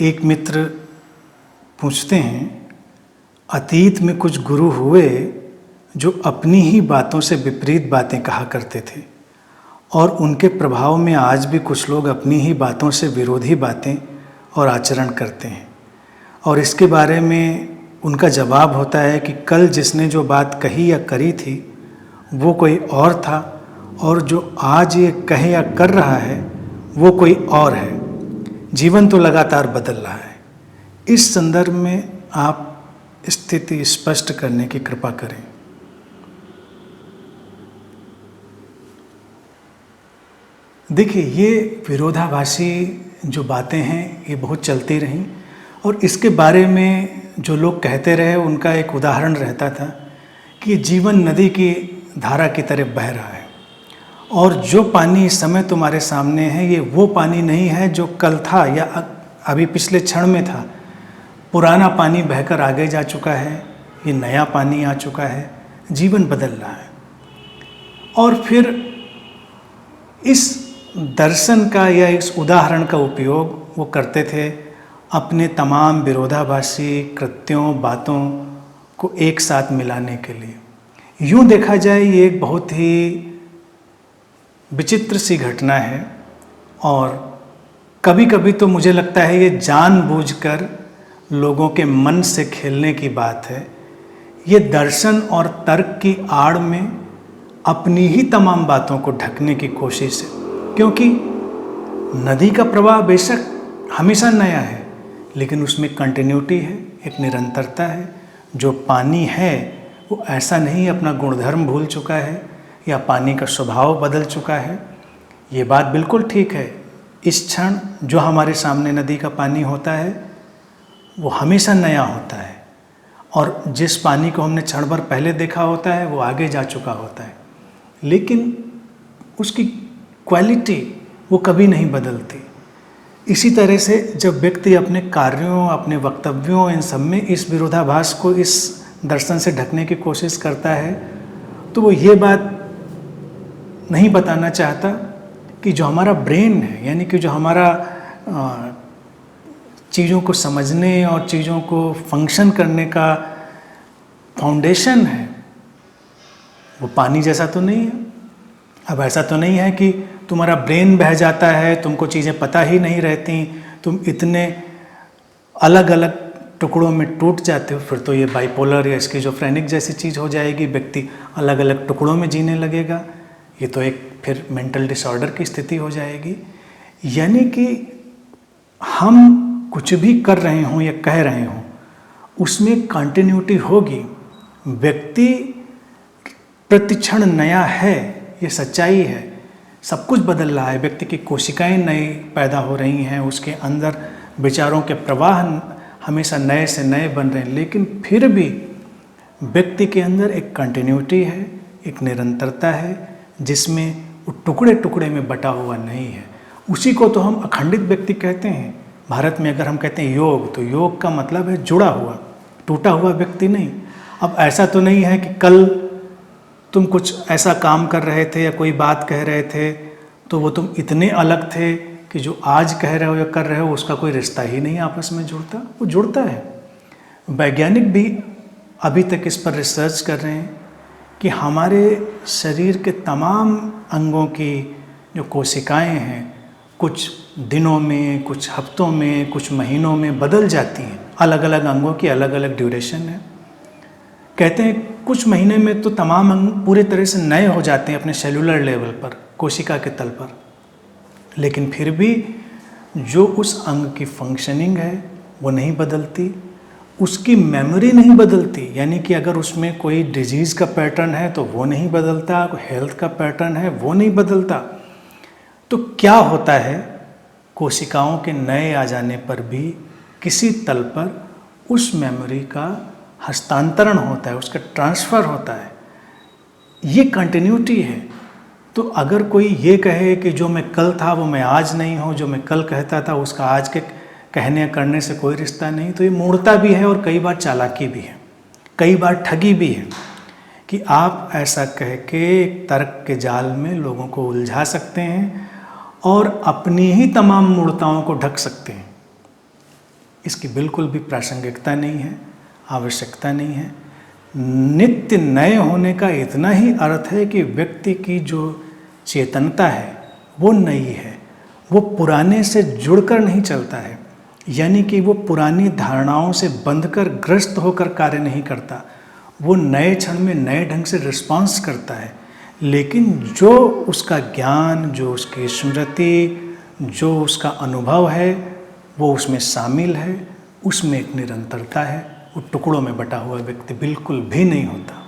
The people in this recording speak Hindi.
एक मित्र पूछते हैं, अतीत में कुछ गुरु हुए जो अपनी ही बातों से विपरीत बातें कहा करते थे और उनके प्रभाव में आज भी कुछ लोग अपनी ही बातों से विरोधी बातें और आचरण करते हैं। और इसके बारे में उनका जवाब होता है कि कल जिसने जो बात कही या करी थी वो कोई और था और जो आज ये कहे या कर रहा है वो कोई और है। जीवन तो लगातार बदल रहा है। इस संदर्भ में आप स्थिति स्पष्ट करने की कृपा करें। देखिए, ये विरोधाभासी जो बातें हैं ये बहुत चलती रहीं और इसके बारे में जो लोग कहते रहे उनका एक उदाहरण रहता था कि जीवन नदी की धारा की तरह बह रहा है और जो पानी इस समय तुम्हारे सामने है ये वो पानी नहीं है जो कल था या अभी पिछले क्षण में था। पुराना पानी बहकर आगे जा चुका है, ये नया पानी आ चुका है, जीवन बदल रहा है। और फिर इस दर्शन का या इस उदाहरण का उपयोग वो करते थे अपने तमाम विरोधाभासी कृत्यों बातों को एक साथ मिलाने के लिए। यूँ देखा जाए ये एक बहुत ही विचित्र सी घटना है और कभी कभी तो मुझे लगता है ये जानबूझकर लोगों के मन से खेलने की बात है। ये दर्शन और तर्क की आड़ में अपनी ही तमाम बातों को ढकने की कोशिश है, क्योंकि नदी का प्रवाह बेशक हमेशा नया है लेकिन उसमें कंटिन्यूटी है, एक निरंतरता है। जो पानी है वो ऐसा नहीं अपना गुणधर्म भूल चुका है या पानी का स्वभाव बदल चुका है। ये बात बिल्कुल ठीक है। इस क्षण जो हमारे सामने नदी का पानी होता है वो हमेशा नया होता है और जिस पानी को हमने क्षण भर पहले देखा होता है वो आगे जा चुका होता है, लेकिन उसकी क्वालिटी वो कभी नहीं बदलती। इसी तरह से जब व्यक्ति अपने कार्यों, अपने वक्तव्यों, इन सब में इस विरोधाभास को इस दर्शन से ढकने की कोशिश करता है तो वो ये बात नहीं बताना चाहता कि जो हमारा ब्रेन है, यानी कि जो हमारा चीज़ों को समझने और चीज़ों को फंक्शन करने का फाउंडेशन है वो पानी जैसा तो नहीं है। अब ऐसा तो नहीं है कि तुम्हारा ब्रेन बह जाता है, तुमको चीज़ें पता ही नहीं रहती, तुम इतने अलग अलग टुकड़ों में टूट जाते हो, फिर तो ये बाइपोलर या स्किज़ोफ्रेनिक जैसी चीज़ हो जाएगी, व्यक्ति अलग अलग टुकड़ों में जीने लगेगा। ये तो एक फिर मेंटल डिसऑर्डर की स्थिति हो जाएगी। यानी कि हम कुछ भी कर रहे हों या कह रहे हों उसमें कंटिन्यूटी होगी। व्यक्ति प्रतिक्षण नया है, ये सच्चाई है। सब कुछ बदल रहा है, व्यक्ति की कोशिकाएं नई पैदा हो रही हैं, उसके अंदर विचारों के प्रवाह हमेशा नए से नए बन रहे हैं, लेकिन फिर भी व्यक्ति के अंदर एक कंटिन्यूटी है, एक निरंतरता है जिसमें वो टुकड़े टुकड़े में बटा हुआ नहीं है। उसी को तो हम अखंडित व्यक्ति कहते हैं। भारत में अगर हम कहते हैं योग, तो योग का मतलब है जुड़ा हुआ, टूटा हुआ व्यक्ति नहीं। अब ऐसा तो नहीं है कि कल तुम कुछ ऐसा काम कर रहे थे या कोई बात कह रहे थे तो वो तुम इतने अलग थे कि जो आज कह रहे हो या कर रहे हो उसका कोई रिश्ता ही नहीं आपस में जुड़ता। वो जुड़ता है। वैज्ञानिक भी अभी तक इस पर रिसर्च कर रहे हैं कि हमारे शरीर के तमाम अंगों की जो कोशिकाएं हैं कुछ दिनों में, कुछ हफ्तों में, कुछ महीनों में बदल जाती हैं। अलग अलग अंगों की अलग अलग ड्यूरेशन है। कहते हैं कुछ महीने में तो तमाम अंग पूरे तरह से नए हो जाते हैं अपने सेलुलर लेवल पर, कोशिका के तल पर, लेकिन फिर भी जो उस अंग की फंक्शनिंग है वो नहीं बदलती, उसकी मेमोरी नहीं बदलती। यानी कि अगर उसमें कोई डिजीज़ का पैटर्न है तो वो नहीं बदलता, कोई हेल्थ का पैटर्न है वो नहीं बदलता। तो क्या होता है, कोशिकाओं के नए आ जाने पर भी किसी तल पर उस मेमोरी का हस्तांतरण होता है, उसका ट्रांसफ़र होता है। ये कंटिन्यूटी है। तो अगर कोई ये कहे कि जो मैं कल था वो मैं आज नहीं हूँ, जो मैं कल कहता था उसका आज के कहने करने से कोई रिश्ता नहीं, तो ये मूर्खता भी है और कई बार चालाकी भी है, कई बार ठगी भी है कि आप ऐसा कह के एक तर्क के जाल में लोगों को उलझा सकते हैं और अपनी ही तमाम मूर्खताओं को ढक सकते हैं। इसकी बिल्कुल भी प्रासंगिकता नहीं है, आवश्यकता नहीं है। नित्य नए होने का इतना ही अर्थ है कि व्यक्ति की जो चेतनता है वो नई है, वो पुराने से जुड़कर नहीं चलता है, यानी कि वो पुरानी धारणाओं से बंधकर ग्रस्त होकर कार्य नहीं करता, वो नए क्षण में नए ढंग से रिस्पॉन्स करता है। लेकिन जो उसका ज्ञान, जो उसकी स्मृति, जो उसका अनुभव है वो उसमें शामिल है, उसमें एक निरंतरता है। वो टुकड़ों में बटा हुआ व्यक्ति बिल्कुल भी नहीं होता।